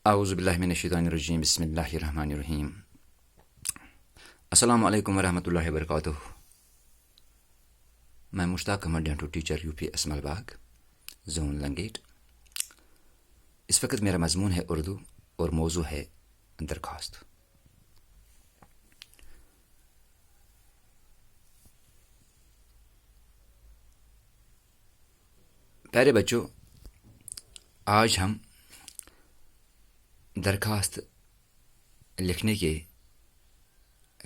اعوذ باللہ من الشیطان الرجیم بسم اللہ الرحمن الرحیم السلام علیکم ورحمۃ اللہ وبرکاتہ. میں مشتاق احمد ڈینٹو ٹیچر UP اسمل باغ زون لنگیٹ. اس وقت میرا مضمون ہے اردو اور موضوع ہے درخواست. پیارے بچوں، آج ہم درخواست لکھنے کے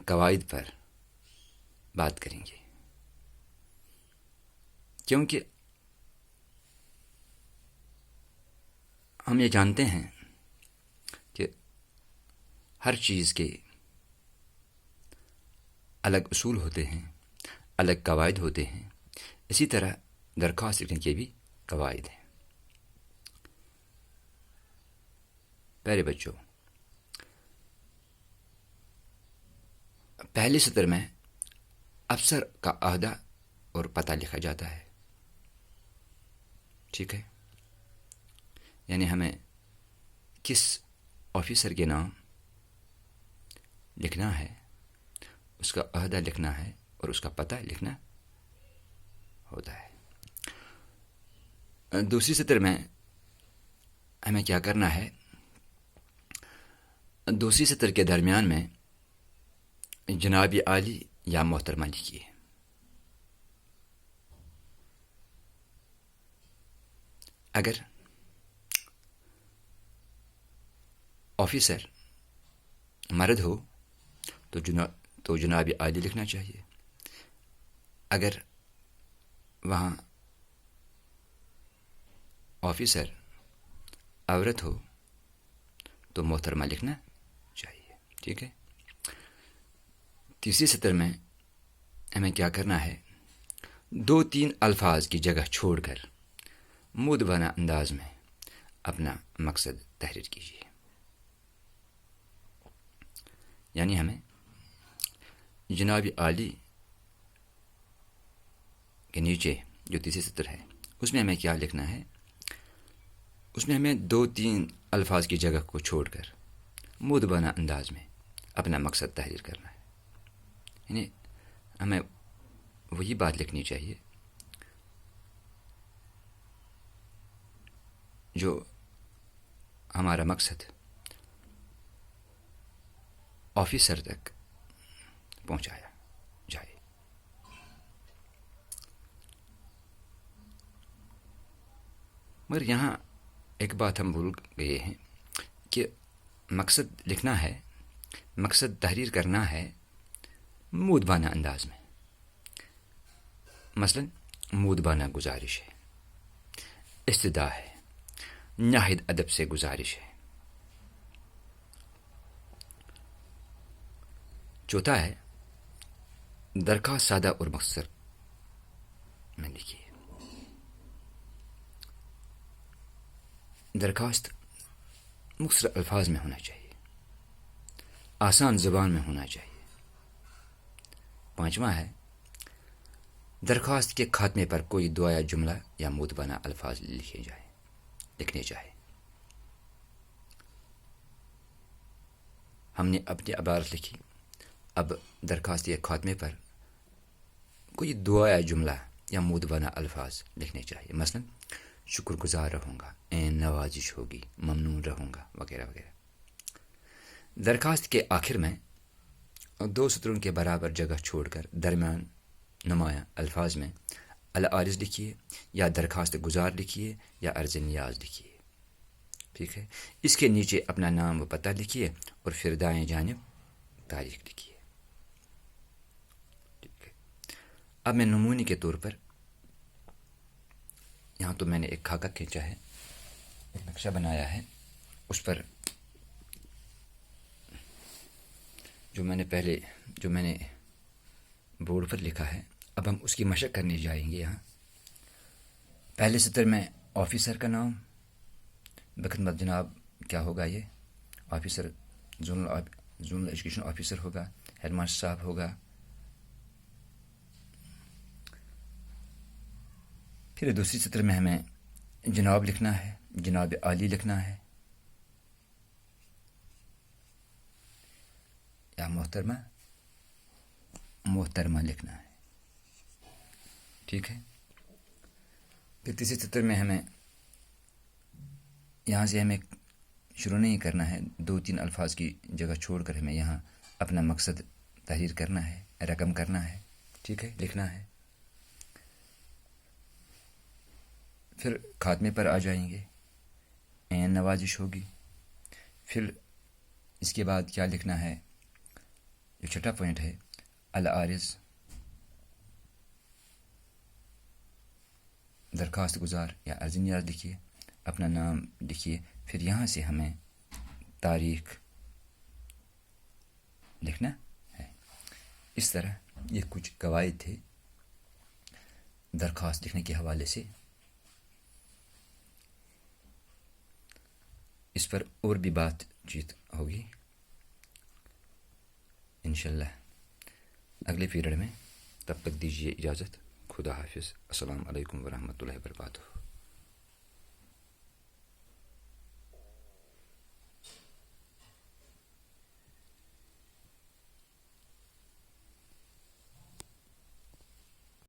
قواعد پر بات کریں گے، کیونکہ ہم یہ جانتے ہیں کہ ہر چیز کے الگ اصول ہوتے ہیں، الگ قواعد ہوتے ہیں. اسی طرح درخواست لکھنے کے بھی قواعد ہیں. پیارے بچوں، پہلے سطر میں افسر کا عہدہ اور پتہ لکھا جاتا ہے. ٹھیک ہے، یعنی ہمیں کس آفیسر کے نام لکھنا ہے، اس کا عہدہ لکھنا ہے اور اس کا پتہ لکھنا ہوتا ہے. دوسری سطر میں ہمیں کیا کرنا ہے، دوسری سطر کے درمیان میں جناب عالی یا محترمہ لکھیے. اگر آفیسر مرد ہو تو جناب عالی لکھنا چاہیے. اگر وہاں آفیسر عورت ہو تو محترمہ لکھنا چاہیے. ٹھیک ہے. تیسری سطر میں ہمیں کیا کرنا ہے، 2-3 الفاظ کی جگہ چھوڑ کر مؤدبانہ انداز میں اپنا مقصد تحریر کیجیے. یعنی ہمیں جناب عالی کے نیچے جو تیسری سطر ہے اس میں ہمیں کیا لکھنا ہے، اس میں ہمیں 2-3 الفاظ کی جگہ کو چھوڑ کر مؤدبانہ انداز میں اپنا مقصد تحریر کرنا ہے. یعنی ہمیں وہی بات لکھنی چاہیے جو ہمارا مقصد آفیسر تک پہنچایا جائے. مگر یہاں ایک بات ہم بھول گئے ہیں کہ مقصد لکھنا ہے، مقصد تحریر کرنا ہے مؤدبانہ انداز میں. مثلا مؤدبانہ گزارش ہے، استدعا ہے، نہایت ادب سے گزارش ہے. چوتھا ہے درخواست سادہ اور مختصر میں لکھیے. درخواست مختصر الفاظ میں ہونا چاہیے، آسان زبان میں ہونا چاہیے. پانچواں ہے درخواست کے خاتمے پر کوئی دعا جملہ یا مؤدبانہ الفاظ لکھنے چاہیے. ہم نے اپنی عبارت لکھی، اب درخواست کے خاتمے پر کوئی دعا یا جملہ یا مؤدبانہ الفاظ لکھنے چاہیے. مثلا شکر گزار رہوں گا، نوازش ہوگی، ممنون رہوں گا، وغیرہ وغیرہ. درخواست کے آخر میں 2 سطروں کے برابر جگہ چھوڑ کر درمیان نمایاں الفاظ میں العارض لکھیے یا درخواست گزار لکھیے یا عرض نیاز لکھیے. ٹھیک ہے. اس کے نیچے اپنا نام و پتہ لکھیے اور پھر دائیں جانب تاریخ لکھیے. ٹھیک ہے. اب میں نمونے کے طور پر یہاں تو میں نے ایک خاکہ کھینچا ہے، ایک نقشہ بنایا ہے، اس پر جو میں نے بورڈ پر لکھا ہے. اب ہم اس کی مشق کرنے جائیں گے. یہاں پہلے سطر میں آفیسر کا نام بخدمت جناب کیا ہوگا، یہ آفیسر زونل ایجوکیشن آفیسر ہوگا، ہیڈ ماسٹر صاحب ہوگا. پھر دوسری سطر میں ہمیں جناب لکھنا ہے، جناب عالی لکھنا ہے. یا محترمہ محترمہ لکھنا ہے. ٹھیک ہے. پھر تیسرے سطر میں ہمیں یہاں سے ہمیں شروع نہیں کرنا ہے, 2-3 الفاظ کی جگہ چھوڑ کر ہمیں یہاں اپنا مقصد تحریر کرنا ہے, رقم کرنا ہے. ٹھیک ہے, لکھنا ہے. پھر خاتمے پر آ جائیں گے, عین نوازش ہوگی. پھر اس کے بعد کیا لکھنا ہے, جو چھٹا پوائنٹ ہے, العارض درخواست گزار یا عرض نیاز لکھیے, اپنا نام لکھیے. پھر یہاں سے ہمیں تاریخ لکھنا ہے. اس طرح یہ کچھ قواعد تھے درخواست لکھنے کے حوالے سے. اس پر اور بھی بات چیت ہوگی انشاءاللہ اگلے پیریڈ میں. تب تک دیجیے اجازت. خدا حافظ. السلام علیکم ورحمۃ اللہ وبرکاتہ.